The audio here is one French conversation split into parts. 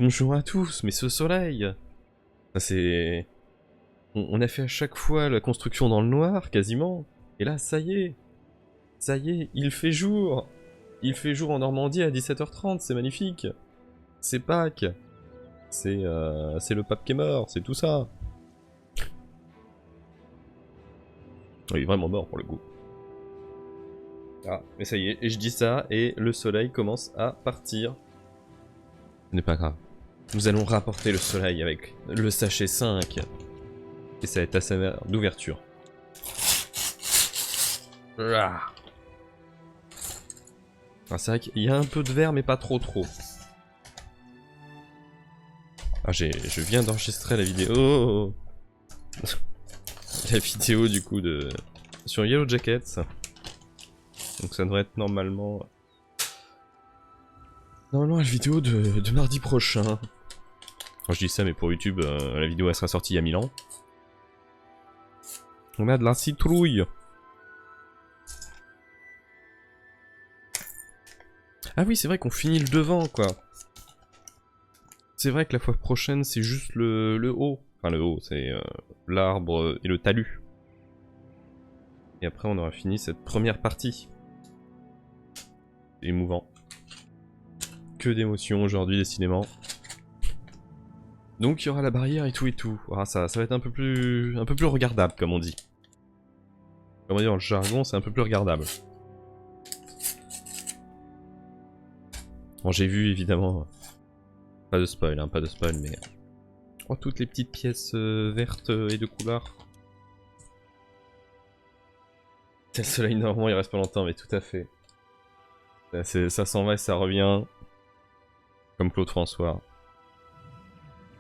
Bonjour à tous, mais ce soleil, c'est... On a fait à chaque fois la construction dans le noir, quasiment. Et là, ça y est, il fait jour. Il fait jour en Normandie à 17h30, c'est magnifique. C'est Pâques. C'est le pape qui est mort, c'est tout ça. Il est vraiment mort pour le coup. Ah, mais ça y est, et je dis ça, et le soleil commence à partir. Ce n'est pas grave. Nous allons rapporter le soleil avec le sachet 5. Et ça va être ASMR d'ouverture. Ah, c'est vrai qu'il y a un peu de verre, mais pas trop. Ah, je viens d'enregistrer la vidéo. La vidéo du coup de... sur Yellow Jackets. Donc ça devrait être normalement... la vidéo de mardi prochain. Quand je dis ça, mais pour YouTube, la vidéo elle sera sortie il y a 1000 ans. On a de la citrouille. Ah oui, c'est vrai qu'on finit le devant, quoi. C'est vrai que la fois prochaine, c'est juste le haut. Enfin, le haut, c'est l'arbre et le talus. Et après, on aura fini cette première partie. C'est émouvant. Que d'émotions aujourd'hui, décidément. Donc, il y aura la barrière et tout. Ah, ça va être un peu plus regardable, comme on dit. Comme on dit dans le jargon, c'est un peu plus regardable. Bon, j'ai vu, évidemment... Pas de spoil, mais... Oh, toutes les petites pièces vertes et de couleur. Le soleil, normalement, il reste pas longtemps, mais tout à fait. Ça s'en va et ça revient. Comme Claude François.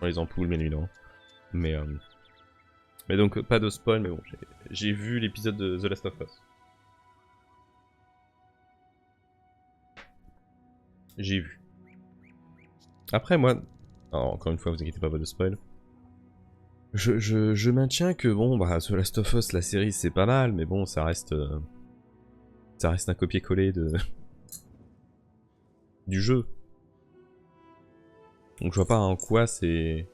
Dans les ampoules, bien évidemment. Mais donc, pas de spoil, mais bon, j'ai vu l'épisode de The Last of Us. J'ai vu. Après, moi... Alors, encore une fois, vous inquiétez pas de spoil. Je maintiens que, bon, bah, The Last of Us, la série, c'est pas mal, mais bon, ça reste un copier-coller du jeu. Donc je vois pas en quoi c'est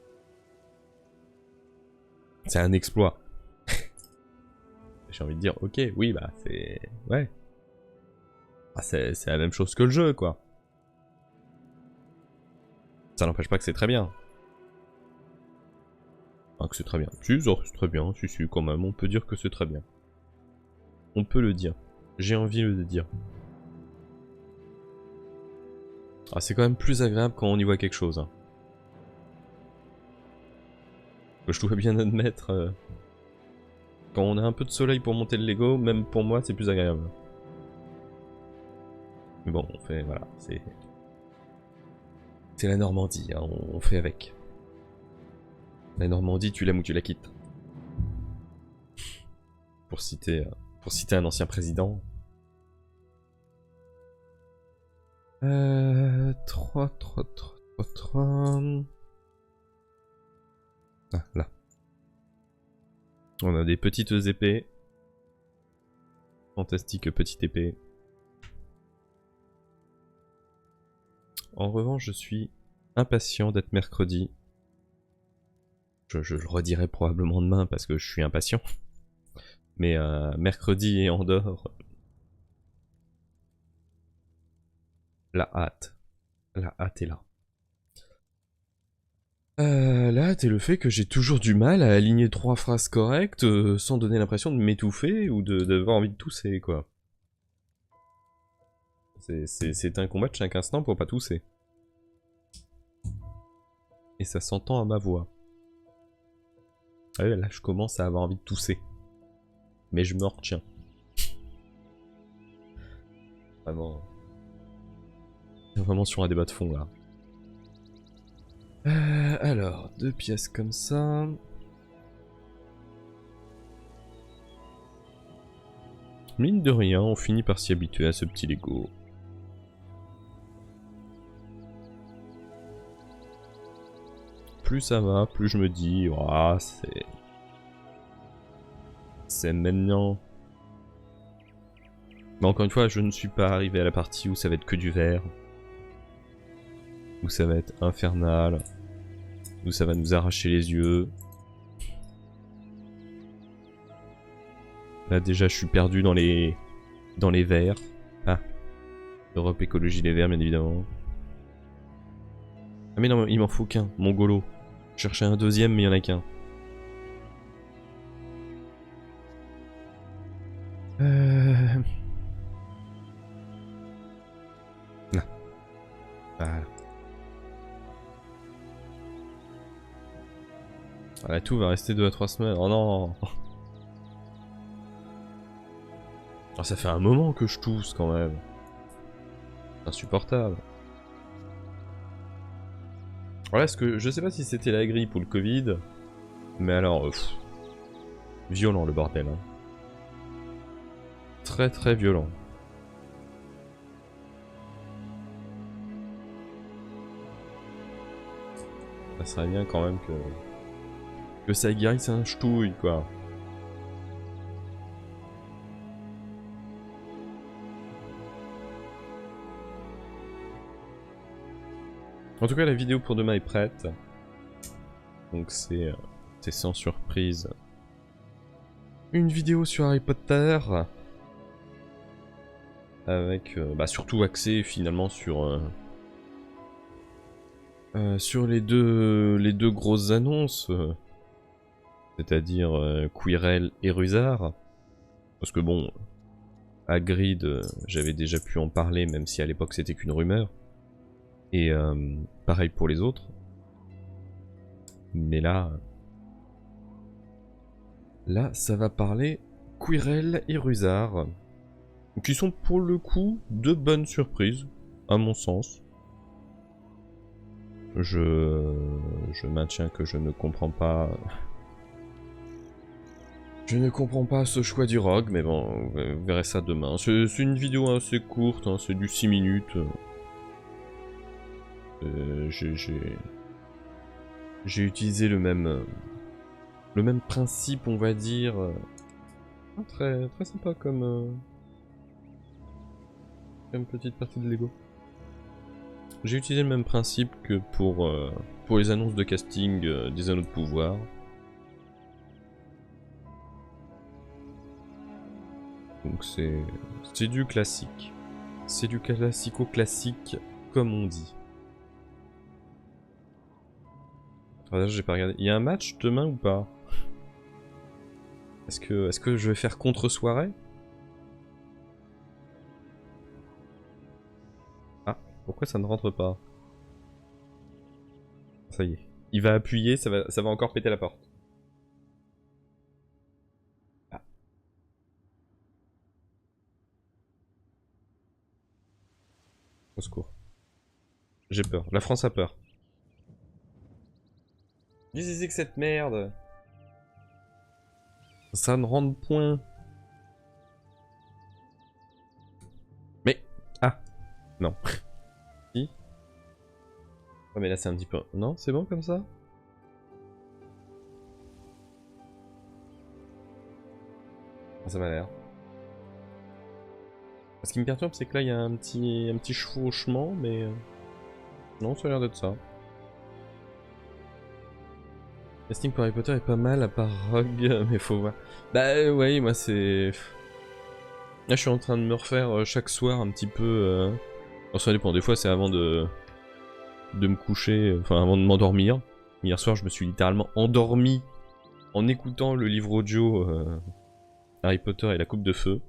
un exploit. J'ai envie de dire, ok, oui, bah c'est... Ouais. Ah, c'est la même chose que le jeu, quoi. Ça n'empêche pas que c'est très bien. Enfin, que c'est très bien. Si, c'est très bien, si, quand même, on peut dire que c'est très bien. On peut le dire. J'ai envie de le dire. Ah, c'est quand même plus agréable quand on y voit quelque chose. Hein. Je dois bien admettre... quand on a un peu de soleil pour monter le Lego, même pour moi, c'est plus agréable. Mais bon, on fait... Voilà, c'est... C'est la Normandie, hein, on fait avec. La Normandie, tu l'aimes ou tu la quittes. Pour citer un ancien président. 3. Ah, là. On a des petites épées. Fantastique petite épée. En revanche, je suis impatient d'être mercredi. Je le redirai probablement demain parce que je suis impatient. Mais mercredi et Andorre. La hâte. La hâte est là. La hâte est le fait que j'ai toujours du mal à aligner 3 phrases correctes sans donner l'impression de m'étouffer ou d'avoir envie de tousser, quoi. C'est un combat de chaque instant pour pas tousser. Et ça s'entend à ma voix. Ah ouais, là je commence à avoir envie de tousser. Mais je me retiens. Vraiment. Vraiment sur un débat de fond là. Alors, 2 pièces comme ça. Mine de rien, on finit par s'y habituer à ce petit Lego. Plus ça va, plus je me dis, oh, c'est maintenant. Mais encore une fois, je ne suis pas arrivé à la partie où ça va être que du vert. où ça va être infernal, où ça va nous arracher les yeux. Là déjà je suis perdu dans les verts. Ah, Europe Écologie Les Verts bien évidemment. Ah mais non, il m'en faut qu'un, Mongolo. Je cherchais un deuxième mais il y en a qu'un. Non. Voilà. Voilà, tout va rester 2 à 3 semaines. Oh non. Oh, ça fait un moment que je tousse quand même. C'est insupportable. Voilà, est-ce que je sais pas si c'était la grippe ou le Covid, mais alors, violent le bordel. Hein. Très très violent. Ça serait bien quand même que ça guérisse un ch'touille quoi. En tout cas, la vidéo pour demain est prête. Donc c'est sans surprise. Une vidéo sur Harry Potter. Avec surtout axé finalement sur les deux grosses annonces. C'est-à-dire Quirrell et Rusard. Parce que bon, Hagrid, j'avais déjà pu en parler, même si à l'époque c'était qu'une rumeur. Et pareil pour les autres. Mais là, ça va parler Quirrell et Rusard. Qui sont pour le coup de bonnes surprises, à mon sens. Je maintiens que je ne comprends pas... Je ne comprends pas ce choix du rogue, mais bon, vous verrez ça demain. C'est une vidéo assez courte, hein, c'est du 6 minutes. J'ai utilisé le même principe, on va dire. Très, très sympa comme petite partie de Lego. J'ai utilisé le même principe que pour les annonces de casting des Anneaux de Pouvoir. Donc c'est du classique. C'est du classico-classique, comme on dit. Ah, j'ai pas regardé. Il y a un match demain ou pas? Est-ce que je vais faire contre-soirée? Ah, pourquoi ça ne rentre pas? Ça y est. Il va appuyer, ça va encore péter la porte. Ah. Au secours. J'ai peur. La France a peur. Qu'est-ce que cette merde? Ça ne rentre point. Mais... Ah. Non. Si. Oh mais là c'est un petit peu... Non, c'est bon comme ça? Ça m'a l'air. Ce qui me perturbe, c'est que là, il y a un petit chevauchement, mais... Non, ça a l'air d'être ça. Le casting pour Harry Potter est pas mal, à part Rogue, mais faut voir. Bah ouais, moi c'est... Là, je suis en train de me refaire chaque soir un petit peu... Bon, ça dépend, des fois c'est avant de me coucher, enfin avant de m'endormir. Hier soir, je me suis littéralement endormi en écoutant le livre audio Harry Potter et la Coupe de Feu.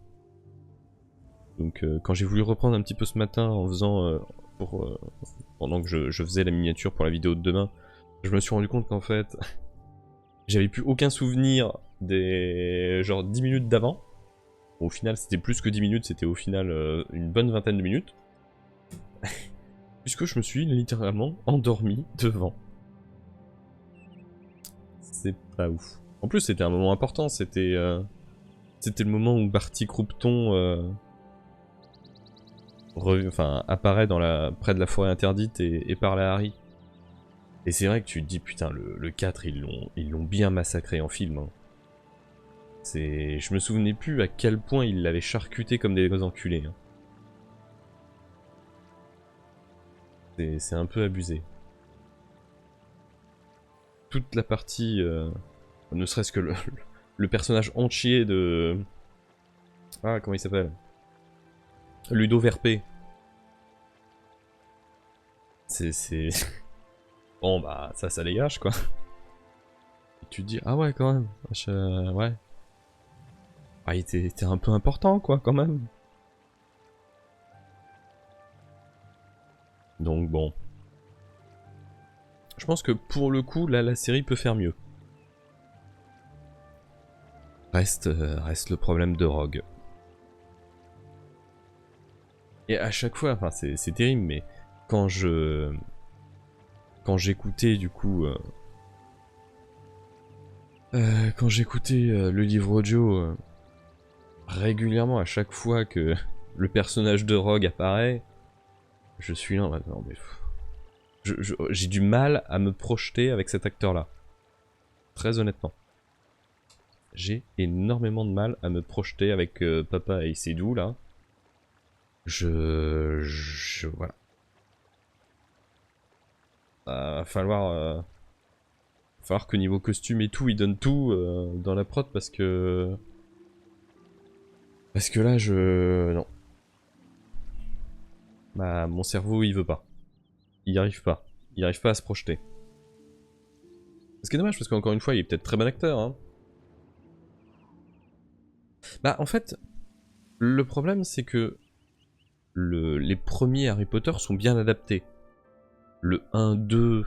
Donc quand j'ai voulu reprendre un petit peu ce matin en faisant... pendant que je faisais la miniature pour la vidéo de demain, je me suis rendu compte qu'en fait, j'avais plus aucun souvenir des genre 10 minutes d'avant. Au final, c'était plus que 10 minutes, c'était au final une bonne vingtaine de minutes. Puisque je me suis littéralement endormi devant. C'est pas ouf. En plus, c'était un moment important, c'était le moment où Barty Croupton apparaît près de la forêt interdite et parle à Harry. Et c'est vrai que tu te dis, putain, le 4, ils l'ont bien massacré en film. Hein. Je me souvenais plus à quel point ils l'avaient charcuté comme des enculés. Hein. C'est un peu abusé. Toute la partie, ne serait-ce que le personnage entier de... Ah, comment il s'appelle? Ludo Verpé. C'est... Bon bah, ça dégage quoi. Et tu te dis, ah ouais quand même, ouais. Ah, il était un peu important quoi quand même. Donc bon. Je pense que pour le coup, là, la série peut faire mieux. Reste le problème de Rogue. Et à chaque fois, enfin c'est terrible, mais quand j'écoutais du coup... quand j'écoutais le livre audio régulièrement, à chaque fois que le personnage de Rogue apparaît, je suis là, non mais... J'ai du mal à me projeter avec cet acteur-là. Très honnêtement. J'ai énormément de mal à me projeter avec Papa et Sédou, là. Voilà. Va falloir que niveau costume et tout, il donne tout dans la prod parce que... Parce que là, non. Bah, mon cerveau, il veut pas. Il y arrive pas. Il arrive pas à se projeter. Ce qui est dommage, parce qu'encore une fois, il est peut-être très bon acteur, hein. Bah, en fait, le problème, c'est que les premiers Harry Potter sont bien adaptés. Le 1, 2...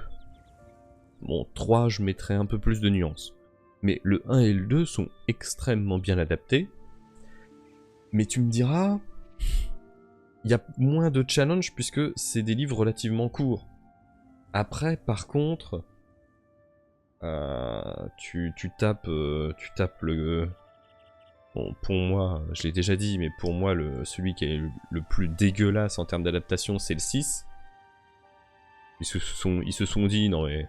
Bon, 3, je mettrais un peu plus de nuances. Mais le 1 et le 2 sont extrêmement bien adaptés. Mais tu me diras... Il y a moins de challenge puisque c'est des livres relativement courts. Après, par contre... tu tapes le... Bon, pour moi, je l'ai déjà dit, mais pour moi, celui qui est le plus dégueulasse en termes d'adaptation, c'est le 6. Ils se sont dit, non mais...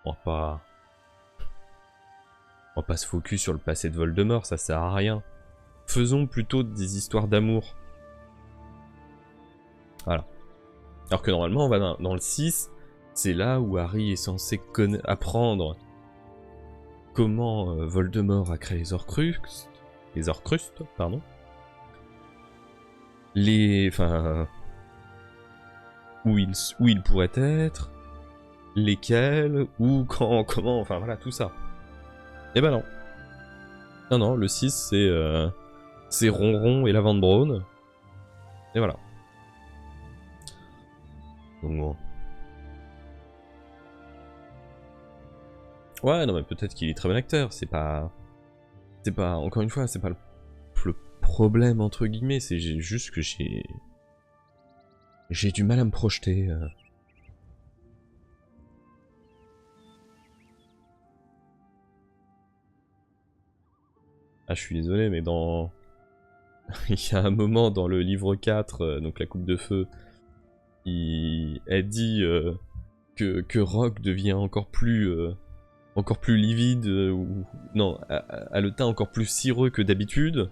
On va pas se focus sur le passé de Voldemort, ça sert à rien. Faisons plutôt des histoires d'amour. Voilà. Alors que normalement, on va dans le 6, c'est là où Harry est censé apprendre comment Voldemort a créé les Horcruxes. Les Horcruxes, pardon. Enfin... où il pourrait être, lesquels, où, quand, comment, enfin voilà, tout ça. Et ben non. Non, non, le 6, c'est Ronron et Lavande Brown. Et voilà. Donc bon. Ouais, non, mais peut-être qu'il est très bon acteur, c'est pas... Encore une fois, c'est pas le problème, entre guillemets, c'est juste que j'ai du mal à me projeter. Ah, je suis désolé, mais il y a un moment dans le livre 4, donc la coupe de feu, elle dit que Rogue devient encore plus livide, ou... Non, a le teint encore plus cireux que d'habitude.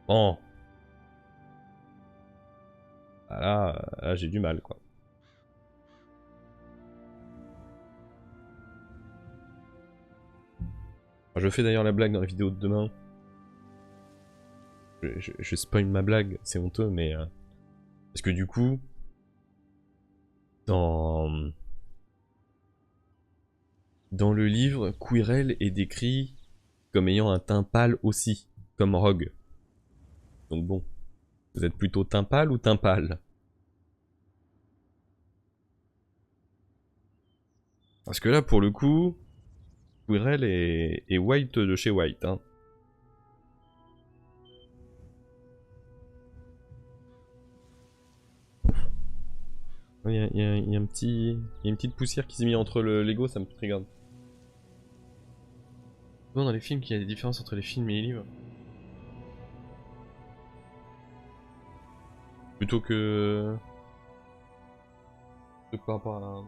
Oh. Ah là j'ai du mal, quoi. Je fais d'ailleurs la blague dans la vidéo de demain. Je spoil ma blague, c'est honteux, mais... Parce que du coup... Dans le livre, Quirrell est décrit comme ayant un teint pâle aussi, comme Rogue. Donc bon, vous êtes plutôt teint pâle ou teint pâle? Parce que là, pour le coup, Quirrell est White de chez White, hein. Il y a une petite poussière qui s'est mise entre le Lego, ça me regarde. Bon, dans les films, qu'il y a des différences entre les films et les livres. Plutôt que... par rapport à...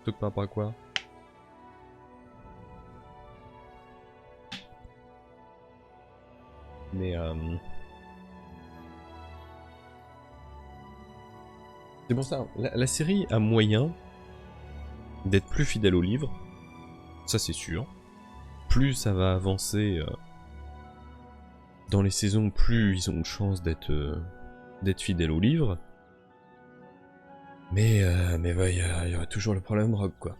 Plutôt que par rapport à quoi? Mais C'est pour ça, la série a moyen d'être plus fidèle au livre, ça c'est sûr. Plus ça va avancer dans les saisons, plus ils ont de chance d'être fidèles au livre. Mais ouais, il y aura toujours le problème Rogue, quoi.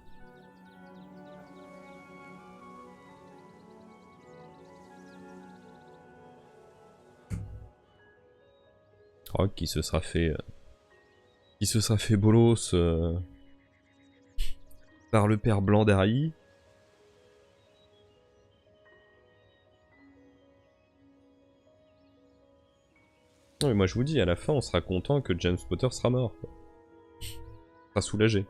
Rogue qui se sera fait bolos par le père blanc d'Harry. Non mais moi je vous dis, à la fin on sera content que James Potter sera mort, quoi. On sera soulagé.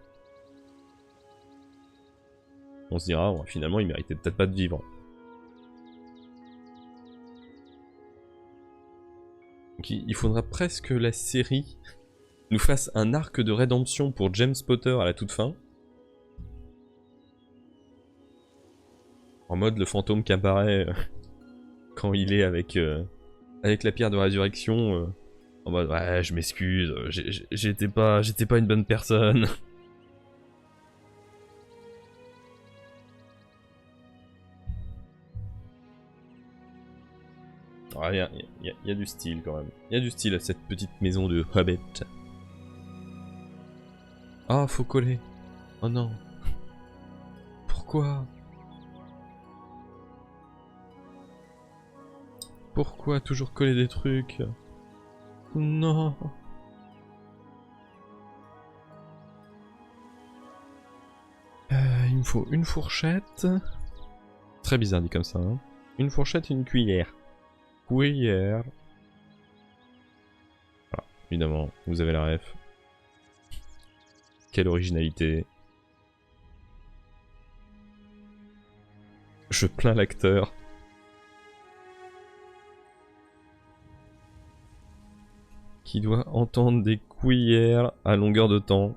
On se dira, bon, finalement il méritait peut-être pas de vivre. Donc il faudra presque que la série nous fasse un arc de rédemption pour James Potter à la toute fin. En mode le fantôme qui apparaît quand il est avec la pierre de résurrection. En mode ouais je m'excuse, j'étais pas une bonne personne. Il y a du style quand même. Il y a du style à cette petite maison de Hobbit. Ah, faut coller. Oh non. Pourquoi? Pourquoi toujours coller des trucs? Non. Il me faut une fourchette. Très bizarre dit comme ça. Hein. Une fourchette et une cuillère. Cuillère. Voilà, évidemment, vous avez la ref. Quelle originalité. Je plains l'acteur. Qui doit entendre des cuillères à longueur de temps.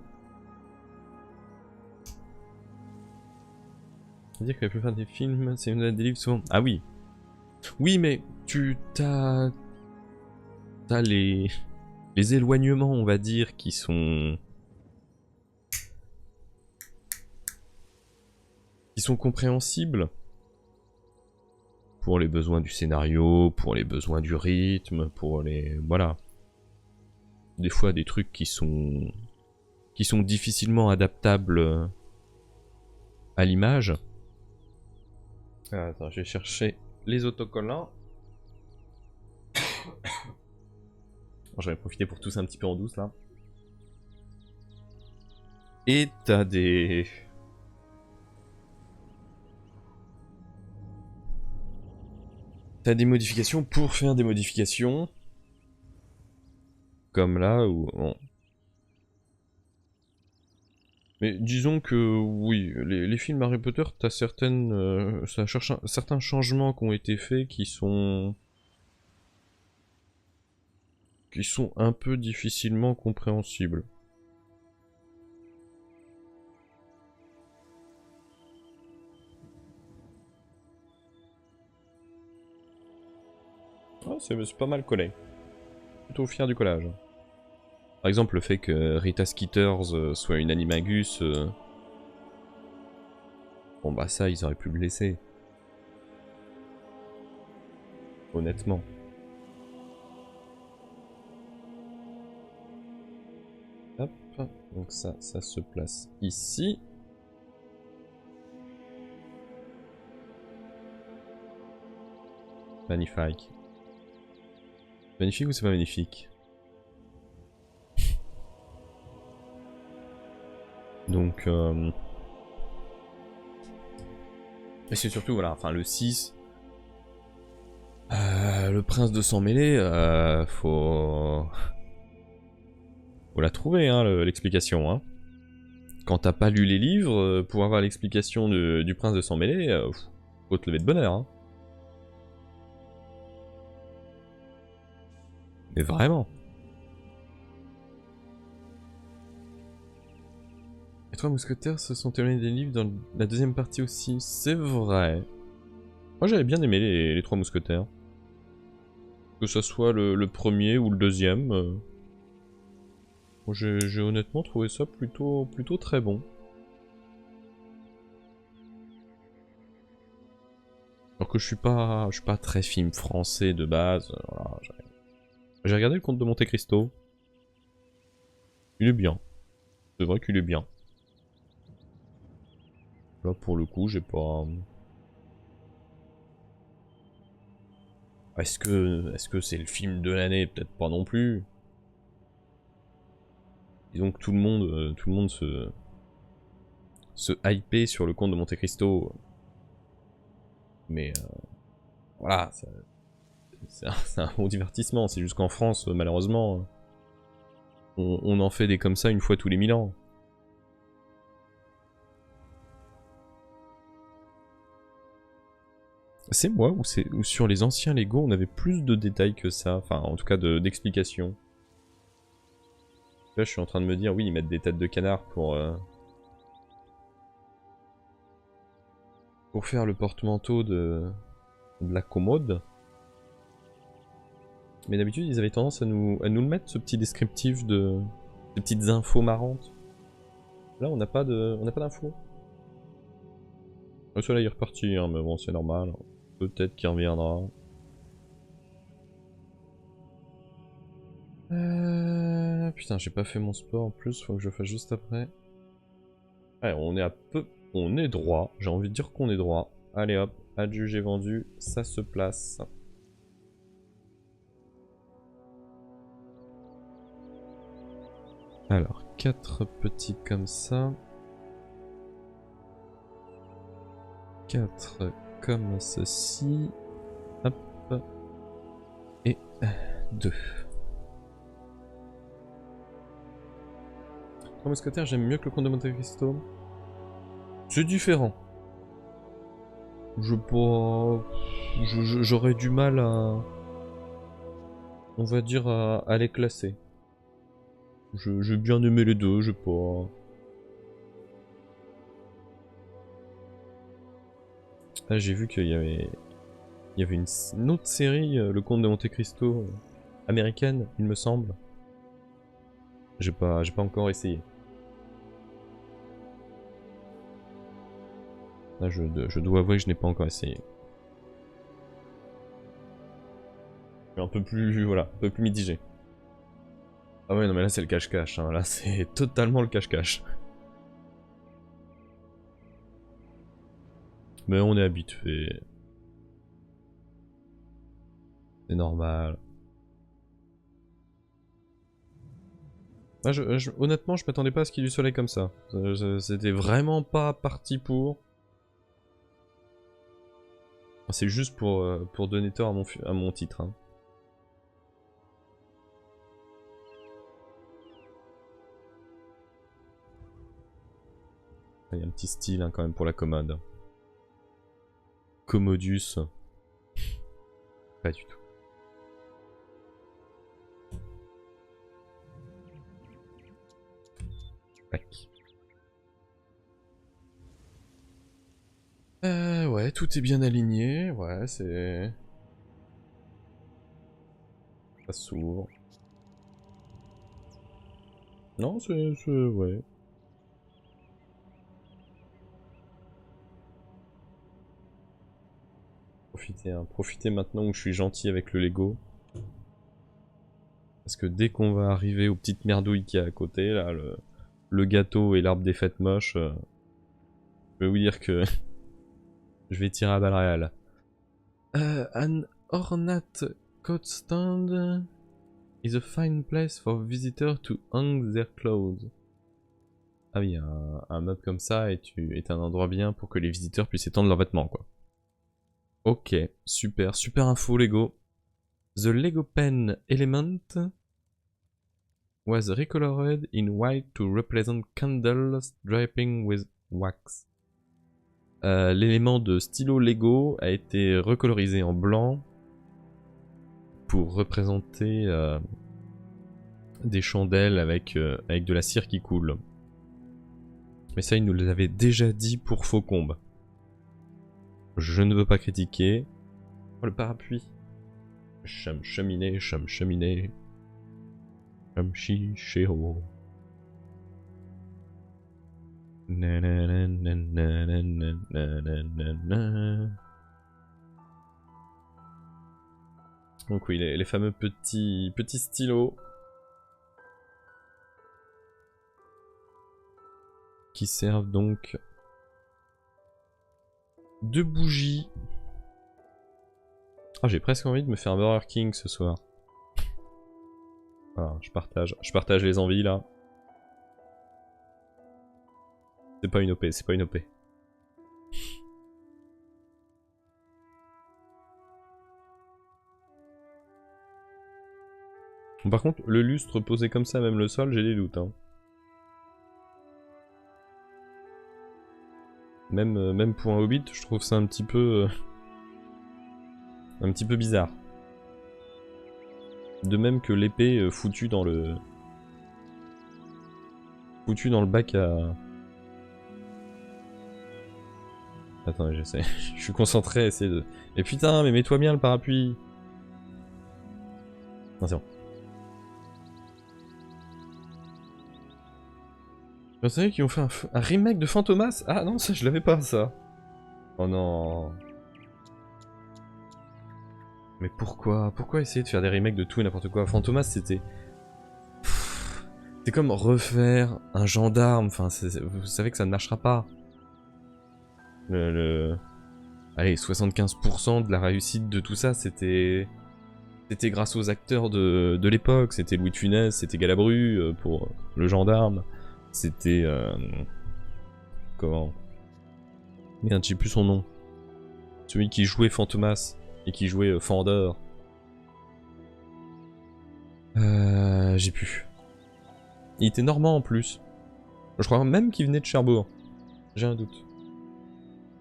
C'est-à-dire que la plupart des films, c'est des livres souvent... Ah oui. Oui, mais t'as les éloignements, on va dire, qui sont compréhensibles pour les besoins du scénario, pour les besoins du rythme, pour les... Voilà. Des fois, des trucs qui sont difficilement adaptables à l'image. Ah, attends, je vais chercher les autocollants. J'en vais profiter pour tousser un petit peu en douce, là. Et t'as des... T'as des modifications pour faire des modifications. Comme là, où... Bon. Mais disons que, oui, les films Harry Potter, t'as certaines... ça cherche certains changements qui ont été faits qui sont un peu difficilement compréhensibles. Ah, c'est pas mal collé. Plutôt fier du collage. Par exemple, le fait que Rita Skeeters soit une animagus... Bon bah ça, ils auraient pu le laisser. Honnêtement. Hop, donc ça se place ici. Magnifique. Magnifique ou c'est pas magnifique? Donc... Et c'est surtout, voilà, enfin le 6... le prince de sang mêlé, faut la trouver, hein, l'explication, hein. Quand t'as pas lu les livres, pour avoir l'explication du prince de sang mêlé, faut te lever de bonne heure, hein. Mais vraiment. Les trois mousquetaires se sont éloignés des livres dans la deuxième partie aussi, c'est vrai. Moi j'avais bien aimé les trois mousquetaires. Que ce soit le premier ou le deuxième. J'ai honnêtement trouvé ça plutôt très bon. Alors que je suis pas très film français de base. Voilà, j'ai regardé le Comte de Monte Cristo. Il est bien. C'est vrai qu'il est bien. Là pour le coup j'ai pas... Est-ce que c'est le film de l'année? Peut-être pas non plus. Disons que tout le monde se hypait sur le Comte de Monte Cristo. Mais voilà, c'est un bon divertissement. C'est juste qu'en France, malheureusement, on en fait des comme ça une fois tous les 1000 ans. C'est moi ou sur les anciens Lego on avait plus de détails que ça, enfin en tout cas d'explications. Là je suis en train de me dire oui ils mettent des têtes de canard pour faire le porte-manteau de la commode. Mais d'habitude ils avaient tendance à nous le mettre ce petit descriptif de des petites infos marrantes. Là on n'a pas d'infos. Le soleil est reparti hein, mais bon c'est normal. Peut-être qu'il reviendra. Putain, j'ai pas fait mon sport en plus, faut que je le fasse juste après. Ouais, on est droit, j'ai envie de dire qu'on est droit. Allez hop, adjugé vendu, ça se place. Alors, 4 petits comme ça. 4 comme ceci. Hop. Et 2. Trois mousquetaires, j'aime mieux que le Comte de Monte Cristo. C'est différent. J'aurais du mal à... On va dire à les classer. J'ai bien aimé les deux, j'ai pas... Ah, j'ai vu qu'il y avait... Il y avait une autre série, le Comte de Monte Cristo, américaine, il me semble. J'ai pas encore essayé. Là, je dois avouer que je n'ai pas encore essayé. Je suis un peu plus, voilà, un peu plus mitigé. Ah ouais, non mais là c'est le cache-cache, hein. Là c'est totalement le cache-cache. Mais on est habitué. C'est normal. Ah, honnêtement, je m'attendais pas à ce qu'il y ait du soleil comme ça. C'était vraiment pas parti pour. C'est juste pour donner tort à mon titre. Hein. Il y a un petit style hein, quand même pour la commode. Commodus. Pas du tout. Tac. Ouais, tout est bien aligné. Ouais, c'est... Ça s'ouvre. Non, c'est... Ouais. Profitez, hein. Profitez maintenant où je suis gentil avec le Lego. Parce que dès qu'on va arriver aux petites merdouilles qu'il y a à côté, là, le gâteau et l'arbre des fêtes moches, je vais vous dire que je vais tirer à balles réelles. An ornate coat stand is a fine place for visitors to hang their clothes. Ah oui, un meuble comme ça est un endroit bien pour que les visiteurs puissent étendre leurs vêtements, quoi. Ok, super, super info Lego. The Lego pen element was recolored in white to represent candles dripping with wax. L'élément de stylo Lego a été recolorisé en blanc pour représenter des chandelles avec de la cire qui coule. Mais ça, il nous l'avait déjà dit pour Faucombe. Je ne veux pas critiquer. Oh, le parapluie. Cham cheminée, cham cheminée. Cham chi chéo. Donc oui, les fameux petits stylos qui servent donc de bougies. Ah, j'ai presque envie de me faire un Burger King ce soir. Voilà, je partage les envies là. C'est pas une OP, c'est pas une OP. Par contre, le lustre posé comme ça, même le sol, j'ai des doutes. Hein. Même pour un hobbit, je trouve ça un petit peu bizarre. De même que l'épée foutue dans le bac à... Attends, j'essaie. Je suis concentré à essayer de... Mais putain, mais mets-toi bien le parapluie. Non, c'est bon. Vous savez qu'ils ont fait un remake de Fantomas? Ah non, ça je l'avais pas, ça. Oh non. Mais pourquoi? Pourquoi essayer de faire des remakes de tout et n'importe quoi? Fantomas, c'était... C'est comme refaire un gendarme, enfin, vous savez que ça ne marchera pas. Allez, 75% de la réussite de tout ça, c'était grâce aux acteurs de l'époque. C'était Louis de Funès, c'était Galabru pour le gendarme. C'était... Comment? Merde, j'ai plus son nom. Celui qui jouait Fantomas et qui jouait Fandor. J'ai plus. Il était normand en plus. Je crois même qu'il venait de Cherbourg. J'ai un doute.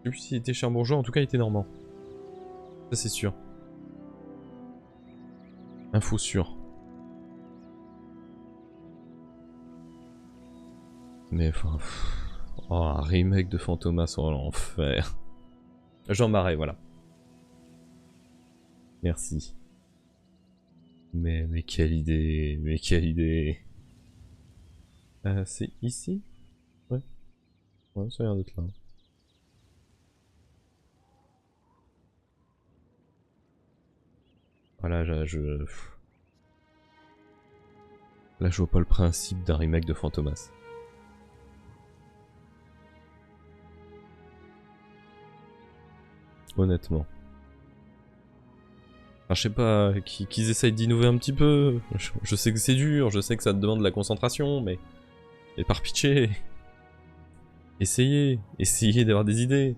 Je sais plus s'il était cherbourgeois, en tout cas il était normand. Ça c'est sûr. Info sûre. Mais enfin... Oh, un remake de Fantomas, oh l'enfer. Jean Marais, voilà. Merci. Mais quelle idée, mais quelle idée. C'est ici? Ouais. Ouais, ça a l'air d'être là. Voilà, là je vois pas le principe d'un remake de Fantomas. Honnêtement. Enfin, je sais pas, qu'ils essayent d'innover un petit peu. Je sais que c'est dur, je sais que ça te demande de la concentration, mais par pitié. Essayez d'avoir des idées.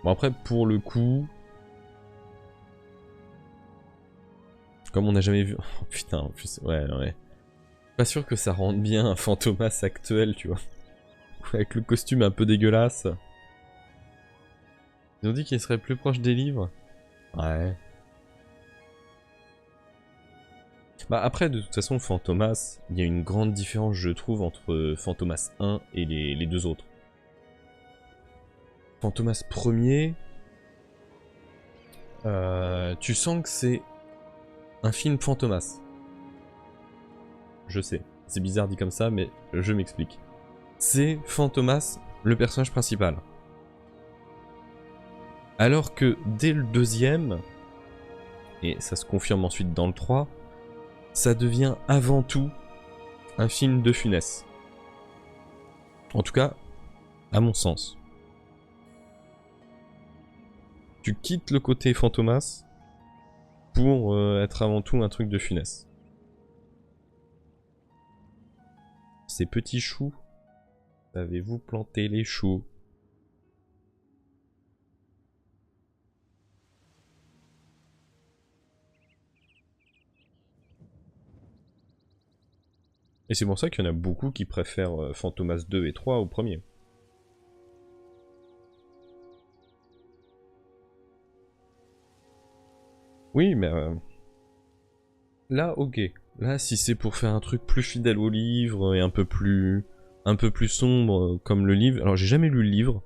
Bon après, pour le coup... Comme on n'a jamais vu... Oh putain, en plus, ouais. Pas sûr que ça rende bien un Fantomas actuel, tu vois. Avec le costume un peu dégueulasse. Ils ont dit qu'il serait plus proche des livres. Ouais. Bah après, de toute façon, Fantomas, il y a une grande différence, je trouve, entre Fantomas 1 et les deux autres. Fantomas 1er... tu sens que c'est un film Fantomas. Je sais, c'est bizarre dit comme ça, mais je m'explique. C'est Fantomas, le personnage principal. Alors que dès le deuxième, et ça se confirme ensuite dans le 3, ça devient avant tout un film de Funès. En tout cas, à mon sens. Tu quittes le côté Fantomas pour être avant tout un truc de Funès. Ces petits choux, savez-vous planter les choux? Et c'est pour ça qu'il y en a beaucoup qui préfèrent Fantomas 2 et 3 au premier. Oui, mais... là, ok. Là, si c'est pour faire un truc plus fidèle au livre et un peu plus un peu plus sombre comme le livre. Alors j'ai jamais lu le livre.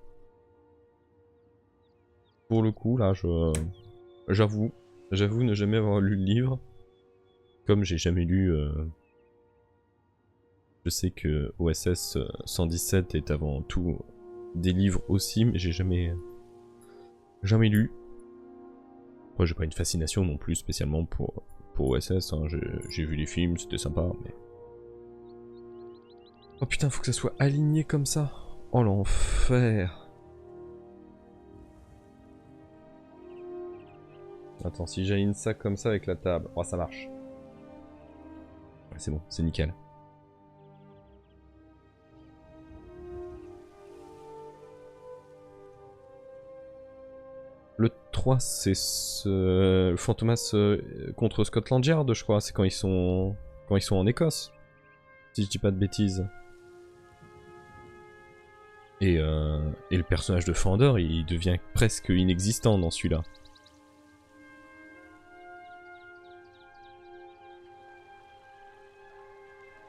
Pour le coup, là, j'avoue ne jamais avoir lu le livre. Comme j'ai jamais lu... Je sais que OSS 117 est avant tout des livres aussi, mais j'ai jamais lu. Moi, j'ai pas une fascination non plus spécialement pour OSS. Hein. J'ai vu les films, c'était sympa, mais... Oh putain, faut que ça soit aligné comme ça. Oh l'enfer. Attends, si j'aligne ça comme ça avec la table... Oh, ça marche. Ouais, c'est bon, c'est nickel. Le 3, c'est ce... Fantomas contre Scotland Yard, je crois. C'est quand ils sont en Écosse. Si je dis pas de bêtises. Et le personnage de Fandor, il devient presque inexistant dans celui-là.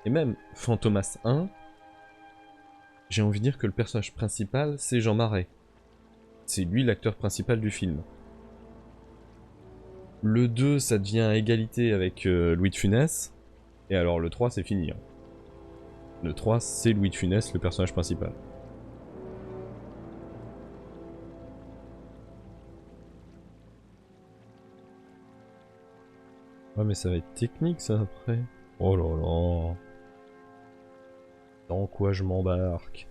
Et même Fantomas 1, j'ai envie de dire que le personnage principal, c'est Jean Marais. C'est lui l'acteur principal du film. Le 2, ça devient à égalité avec Louis de Funès. Et alors le 3, c'est fini. Hein. Le 3, c'est Louis de Funès, le personnage principal. Ouais, mais ça va être technique, ça, après. Oh là là. Dans quoi je m'embarque?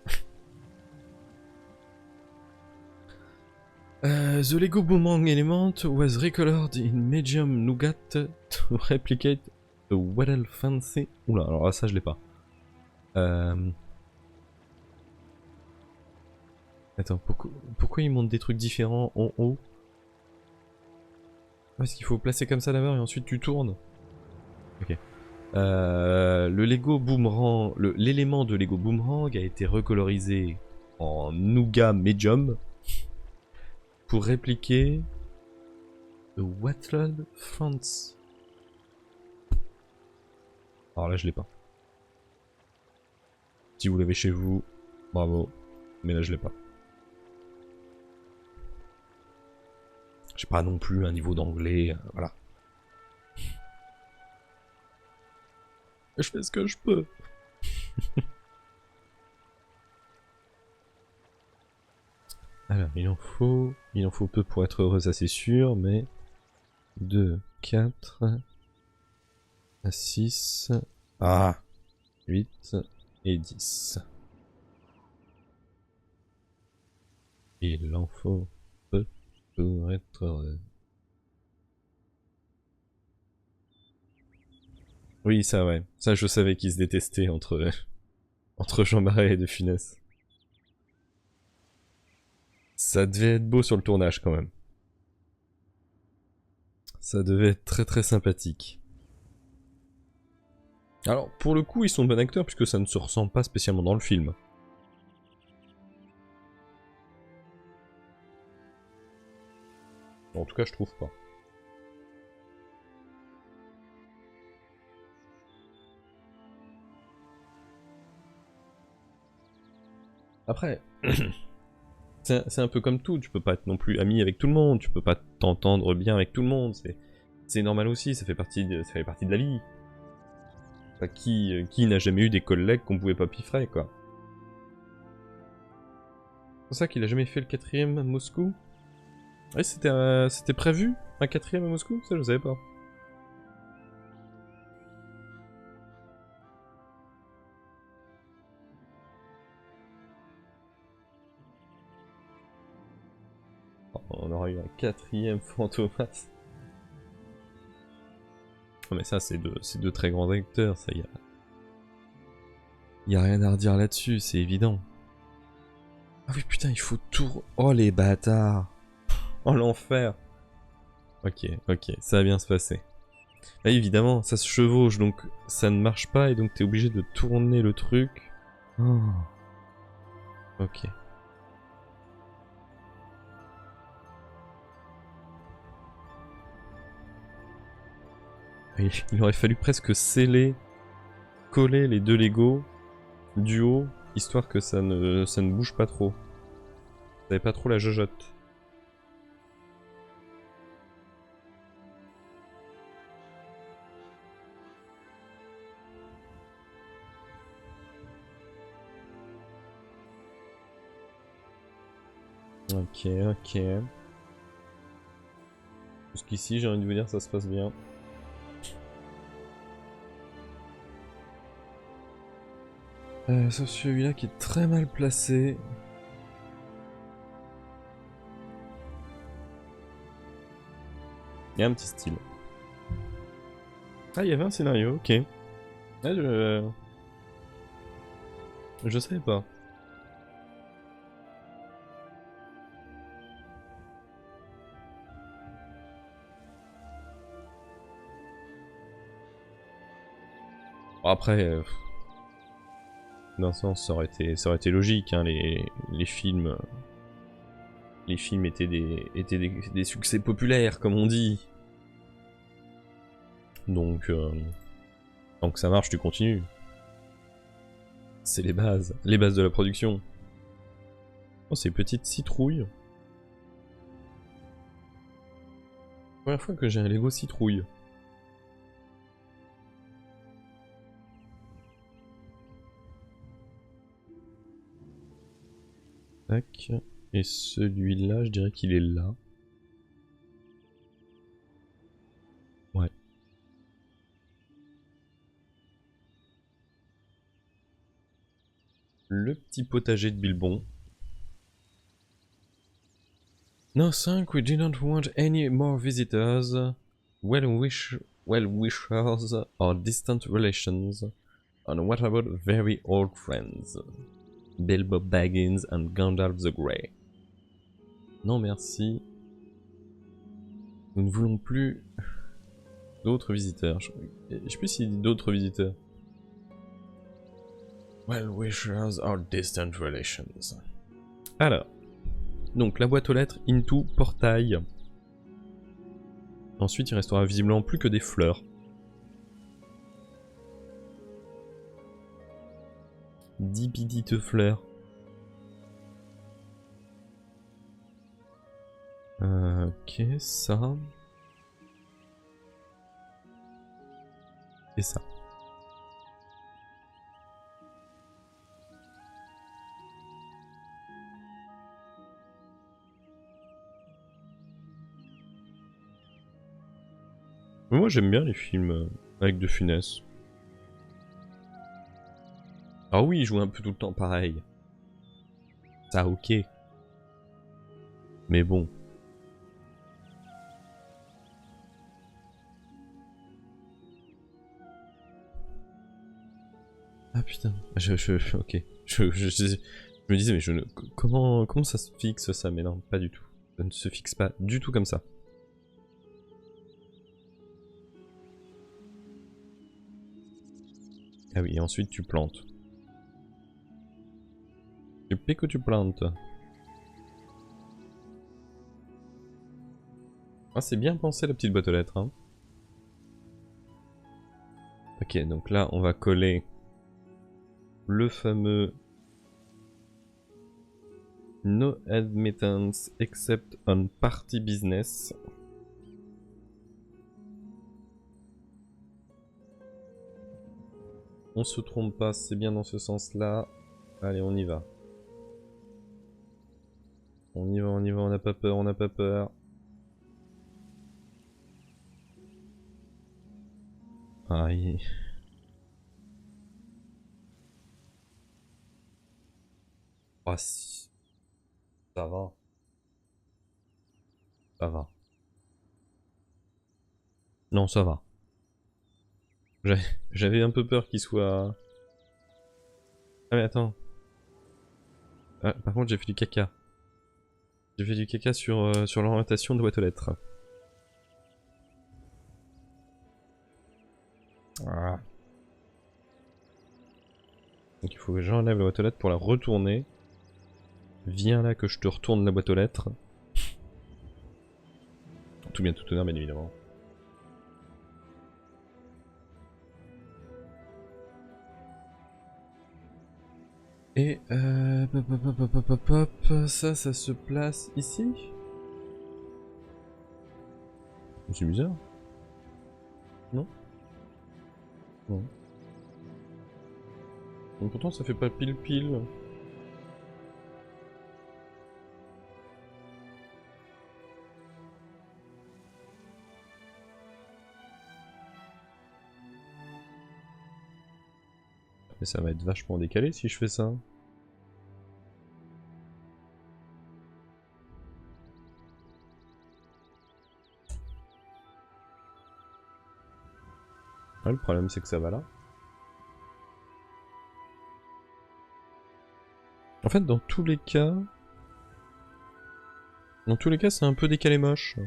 The Lego Boomerang element was recolored in medium nougat to replicate the Waddle Fancy. Oula, alors là, ça, je l'ai pas. Attends, pourquoi ils montent des trucs différents en haut? Est-ce qu'il faut placer comme ça d'abord et ensuite tu tournes? Ok. Le Lego Boomerang, l'élément de Lego Boomerang a été recolorisé en Nougat Medium pour répliquer The Wattled France. Alors là, je l'ai pas. Si vous l'avez chez vous, bravo. Mais là, je l'ai pas. J'ai pas non plus un niveau d'anglais, voilà. Je fais ce que je peux. Alors, il en faut peu pour être heureux, ça c'est sûr, mais 2, 4, 6, 8 et 10. Il en faut peu pour être heureux. Oui, ça ouais. Ça je savais qu'ils se détestaient entre Jean Marais et De Funès. Ça devait être beau sur le tournage quand même. Ça devait être très très sympathique. Alors pour le coup ils sont bons acteurs puisque ça ne se ressent pas spécialement dans le film. En tout cas je trouve pas. Après, c'est un peu comme tout, tu peux pas être non plus ami avec tout le monde, tu peux pas t'entendre bien avec tout le monde, c'est normal aussi, ça fait partie de la vie. Enfin, qui n'a jamais eu des collègues qu'on pouvait pas piffrer, quoi. C'est pour ça qu'il a jamais fait le 4ème à Moscou. Ouais, c'était prévu, un 4ème à Moscou, ça je savais pas. On aurait eu un 4ème Fantomas. Oh, mais ça, c'est deux très grands acteurs, ça y a rien à redire là-dessus, c'est évident. Ah oui, putain, il faut tout... Oh, les bâtards. Oh, l'enfer. Ok, ça va bien se passer. Là, évidemment, ça se chevauche, donc ça ne marche pas, et donc t'es obligé de tourner le truc. Oh. Ok. Il aurait fallu presque sceller, coller les deux Lego du haut histoire que ça ne bouge pas trop. Ça n'avait pas trop la jojote. Ok, ok. Jusqu'ici, j'ai envie de vous dire, ça se passe bien. Sauf celui-là qui est très mal placé. Il y a un petit style. Ah, il y avait un scénario, ok. Ah, je savais pas. Bon, après, d'un sens, ça aurait été logique, hein, les films... Les films étaient des succès populaires, comme on dit. Donc, tant que ça marche, tu continues. C'est les bases de la production. Oh, ces petites citrouilles. Première fois que j'ai un Lego citrouille. Tac. Et celui-là, je dirais qu'il est là. Ouais. Le petit potager de Bilbon. No, thank, we didn't want any more visitors. Well-wishers or distant relations. And what about very old friends? Bilbo Baggins and Gandalf the Grey. Non merci. Nous ne voulons plus d'autres visiteurs. Je sais plus s'il dit d'autres visiteurs. Well-wishers or distant relations. Alors. Donc la boîte aux lettres into portail. Ensuite il restera visiblement plus que des fleurs. 10 petites fleurs. Ok, ça. Et ça. Moi j'aime bien les films avec De Funès. Ah oui, il joue un peu tout le temps pareil. Ça ok. Mais bon. Ah putain. Ok. Je me disais mais comment ça se fixe ça? Mais non, pas du tout. Ça ne se fixe pas du tout comme ça. Ah oui, et ensuite tu plantes. Tu piques ou tu plantes? Ah, c'est bien pensé la petite boîte aux lettres, hein. Ok, donc là, on va coller le fameux No admittance except on party business. On se trompe pas, c'est bien dans ce sens-là. Allez, on y va. On y va, on y va, on n'a pas peur, on n'a pas peur. Aïe. Ah si. Ça va. Ça va. Non, ça va. J'avais un peu peur qu'il soit... Ah mais attends. Ah, par contre, j'ai fait du caca. J'ai fait du caca sur l'orientation de boîte aux lettres. Ah. Donc il faut que j'enlève la boîte aux lettres pour la retourner. Viens là que je te retourne la boîte aux lettres. Tout bien, tout honneur, bien évidemment. Et ça se place ici. C'est bizarre. Non? Non. Donc pourtant ça fait pas pile pile. Mais ça va être vachement décalé si je fais ça. Ouais, le problème c'est que ça va là. En fait, dans tous les cas, c'est un peu décalé moche.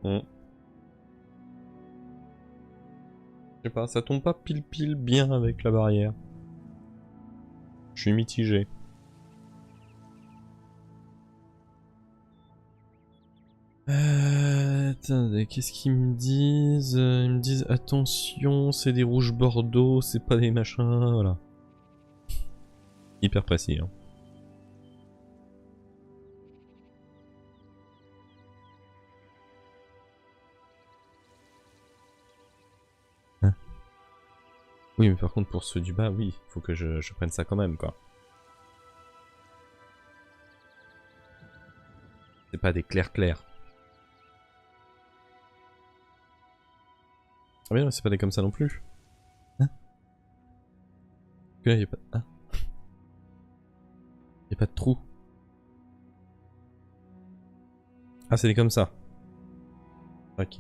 Je sais pas, ça tombe pas pile pile bien avec la barrière. Je suis mitigé. Attendez, qu'est-ce qu'ils me disent? Ils me disent attention, c'est des rouges bordeaux, c'est pas des machins, voilà. Hyper précis, hein. Hein? Oui, mais par contre pour ceux du bas, oui, faut que je prenne ça quand même, quoi. C'est pas des clairs. Ah mais non, c'est pas des comme ça non plus. Hein? Là, y a pas... Hein? Y a pas de trou. Ah, c'est des comme ça. Ok.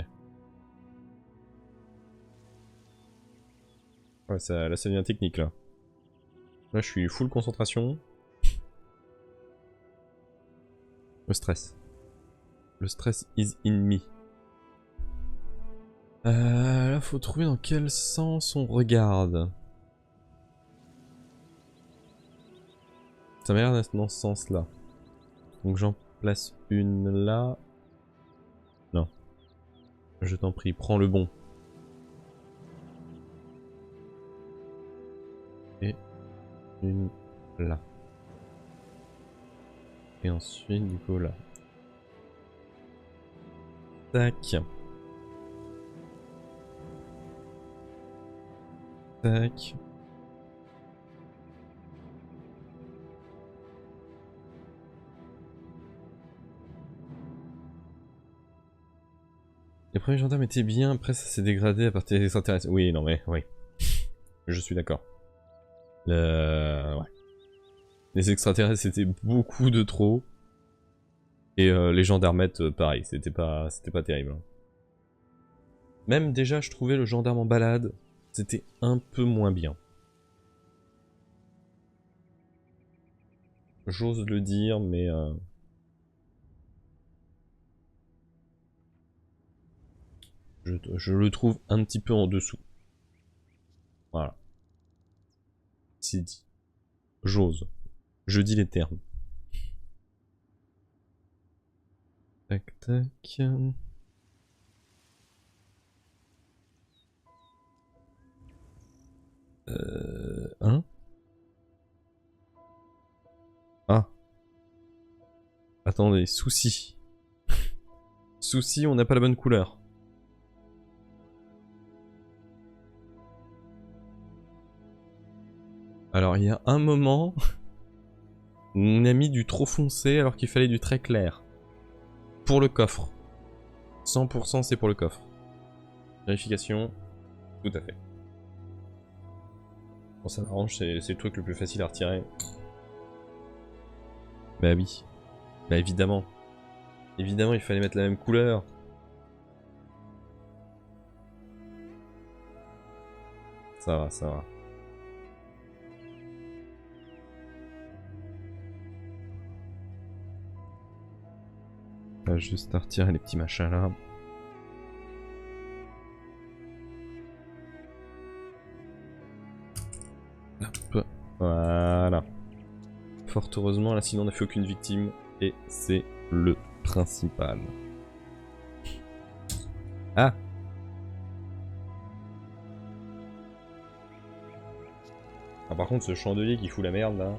Ouais, ça, là ça devient technique, là. Là, je suis full concentration. Le stress. Le stress is in me. Là, faut trouver dans quel sens on regarde. Ça m'a l'air d'être dans ce sens-là. Donc j'en place une là. Non. Je t'en prie, prends le bon. Et une là. Et ensuite, du coup, là. Tac. Tac. Les premiers gendarmes étaient bien, après ça s'est dégradé à partir des extraterrestres. Oui, non mais, oui. Je suis d'accord. Ouais. Les extraterrestres c'était beaucoup de trop. Et les gendarmettes, pareil, c'était pas terrible. Hein. Même déjà, je trouvais le gendarme en balade, c'était un peu moins bien. J'ose le dire, mais... je le trouve un petit peu en dessous. Voilà. C'est dit. J'ose. Je dis les termes. Tac, tac... Hein? Ah. Attendez, souci. Souci, on n'a pas la bonne couleur. Alors, il y a un moment... on a mis du trop foncé alors qu'il fallait du très clair. Pour le coffre. 100% c'est pour le coffre. Vérification. Tout à fait. Bon, ça m'arrange, c'est le truc le plus facile à retirer. Bah oui. Bah évidemment. Évidemment, il fallait mettre la même couleur. Ça va, ça va. Là, juste à retirer les petits machins là. Hop. Voilà. Fort heureusement, là sinon on n'a fait aucune victime. Et c'est le principal. Ah! Ah, par contre, ce chandelier qui fout la merde là.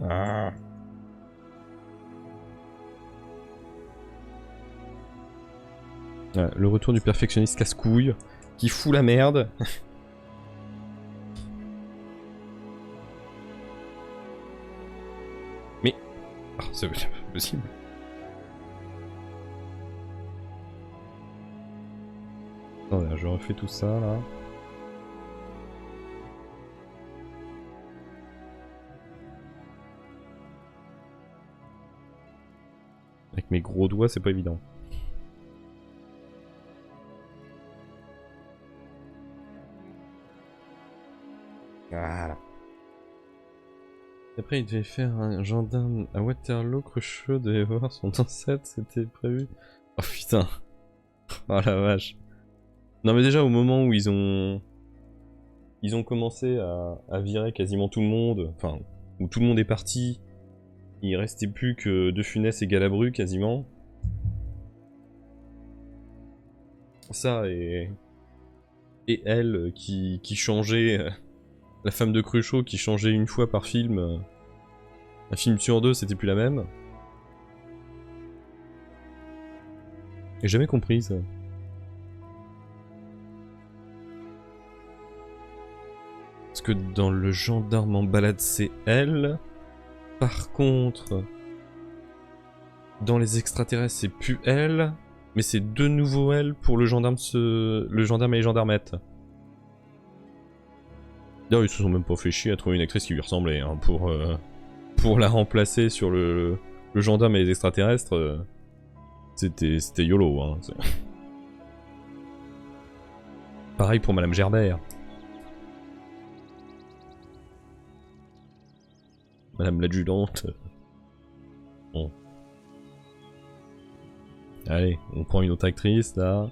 Ah. Ouais, le retour du perfectionniste casse-couille qui fout la merde. Mais... Oh, c'est pas possible. Attendez, je refais tout ça là. Avec mes gros doigts, c'est pas évident. Voilà. Après, il devait faire un gendarme à Waterloo, Cruchot devait voir son ancêtre, c'était prévu. Oh putain. Oh la vache. Non mais déjà, au moment où ils ont commencé à virer quasiment tout le monde, enfin, où tout le monde est parti, il restait plus que De Funès et Galabru quasiment. Ça et elle qui changeait, la femme de Cruchot qui changeait une fois par film, un film sur deux, c'était plus la même. J'ai jamais compris ça. Parce que dans le gendarme en balade, c'est elle. Par contre, dans les extraterrestres, c'est plus elle. Mais c'est de nouveau elle pour le gendarme, le gendarme et les gendarmettes. D'ailleurs, ils se sont même pas fait chier à trouver une actrice qui lui ressemblait. Hein, pour la remplacer sur le gendarme et les extraterrestres, c'était YOLO. Hein, pareil pour Madame Gerbert. Madame l'adjudante. Bon. Allez, on prend une autre actrice là.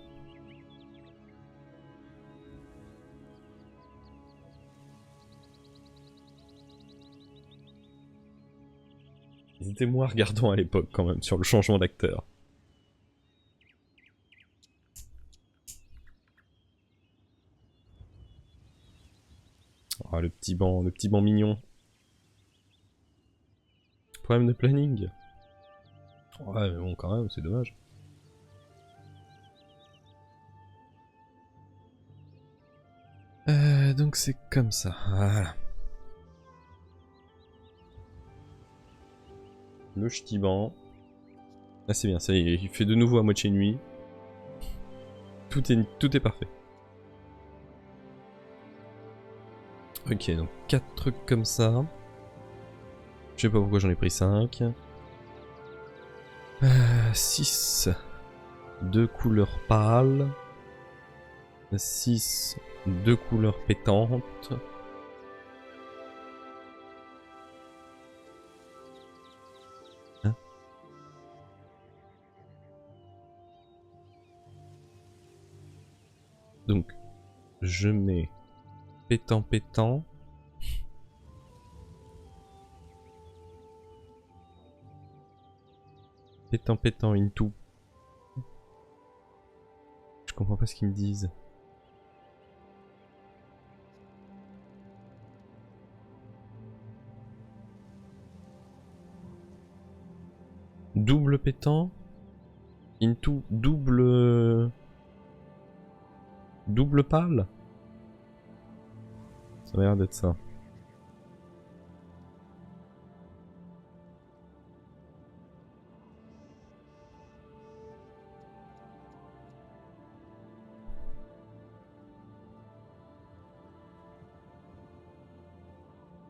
Ils étaient moins regardants à l'époque quand même sur le changement d'acteur. Oh, le petit banc mignon. Problème de planning. Ouais, mais bon, quand même, c'est dommage. Donc c'est comme ça. Voilà. Le ch'tiban. Ah, c'est bien, ça y est, il fait de nouveau à moitié nuit. Tout est parfait. Ok, donc 4 trucs comme ça. Je sais pas pourquoi j'en ai pris 5. 6. 2 couleurs pâles. 6. 2 couleurs pétantes. Hein? Donc, je mets pétant pétant. Pétant pétant into. Je comprends pas ce qu'ils me disent. Double pétant into double pâle. Ça m'a l'air d'être ça.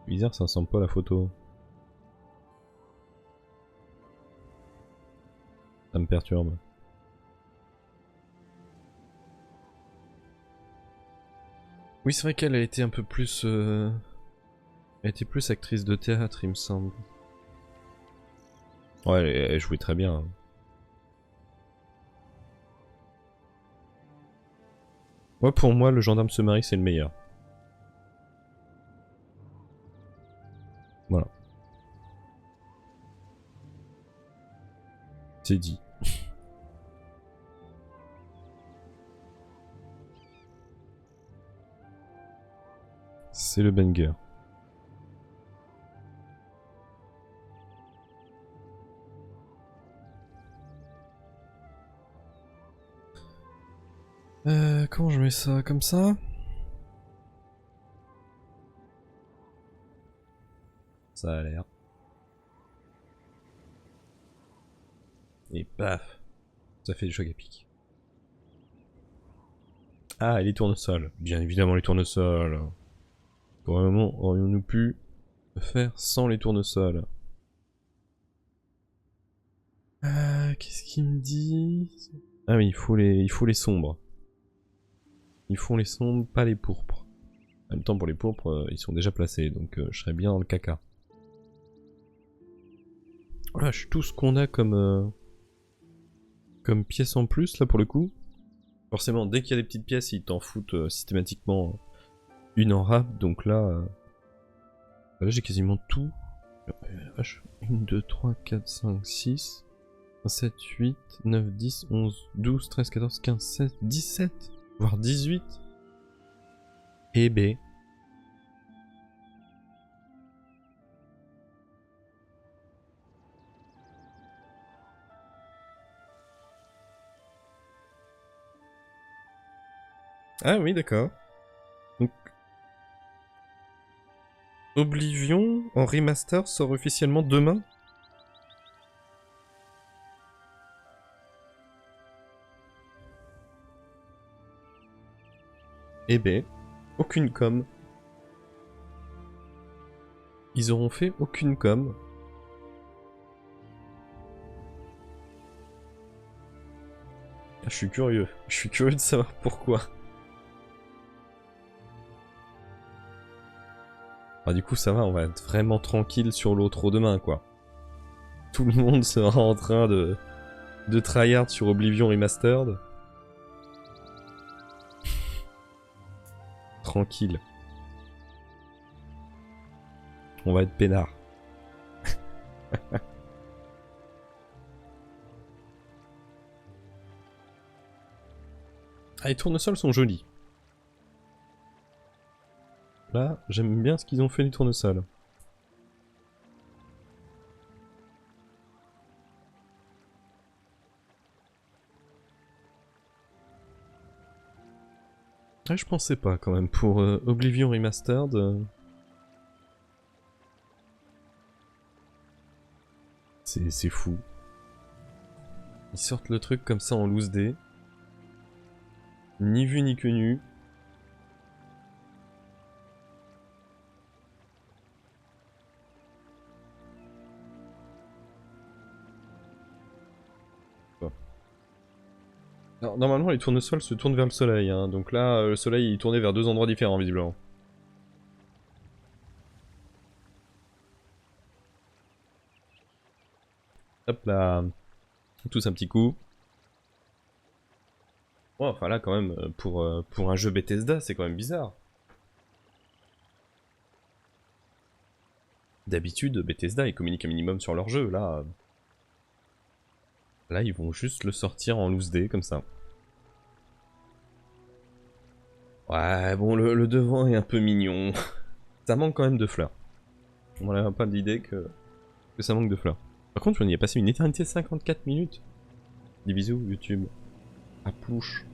Bizarre, ça ressemble pas à la photo. Ça me perturbe. Oui, c'est vrai qu'elle a été un peu plus... Elle était plus actrice de théâtre, il me semble. Ouais, elle jouait très bien. Ouais, pour moi, le gendarme se marie, c'est le meilleur. Voilà. C'est dit. C'est le banger. Comment je mets ça? Comme ça? Ça a l'air. Et paf! Ça fait des chocs à pic. Ah, et les tournesols. Bien évidemment les tournesols. Probablement aurions-nous pu faire sans les tournesols. Qu'est-ce qu'il me dit? Ah oui, il faut les sombres. Ils font les sombres, pas les pourpres. En même temps, pour les pourpres, ils sont déjà placés, donc je serais bien dans le caca. Voilà, je suis tout ce qu'on a comme pièce en plus, là, pour le coup. Forcément, dès qu'il y a des petites pièces, ils t'en foutent systématiquement une en rap, donc là... là, j'ai quasiment tout. 1, 2, 3, 4, 5, 6... 7, 8, 9, 10, 11, 12, 13, 14, 15, 16, 17, voire 18. Et B. Ah oui, d'accord. Donc, Oblivion en remaster sort officiellement demain. Eh ben, aucune com. Ils auront fait aucune com. Je suis curieux. Je suis curieux de savoir pourquoi. Ah, du coup, ça va, on va être vraiment tranquille sur l'autre demain, quoi. Tout le monde sera en train de tryhard sur Oblivion Remastered. Tranquille. On va être peinard. Ah, les tournesols sont jolis. Là, j'aime bien ce qu'ils ont fait les tournesols. Ah, je pensais pas quand même pour Oblivion Remastered. C'est fou. Ils sortent le truc comme ça en loose day. Ni vu ni connu. Alors, normalement, les tournesols se tournent vers le soleil, hein. Donc là, le soleil il tournait vers deux endroits différents, visiblement. Hop là. Tous un petit coup. Oh, enfin là, quand même, pour un jeu Bethesda, c'est quand même bizarre. D'habitude, Bethesda, ils communiquent un minimum sur leur jeu. Là, ils vont juste le sortir en loose day, comme ça. Ouais, bon, le devant est un peu mignon. Ça manque quand même de fleurs. On n'a pas d'idée que ça manque de fleurs. Par contre, on y a passé une éternité de 54 minutes. Des bisous, YouTube. À plouche.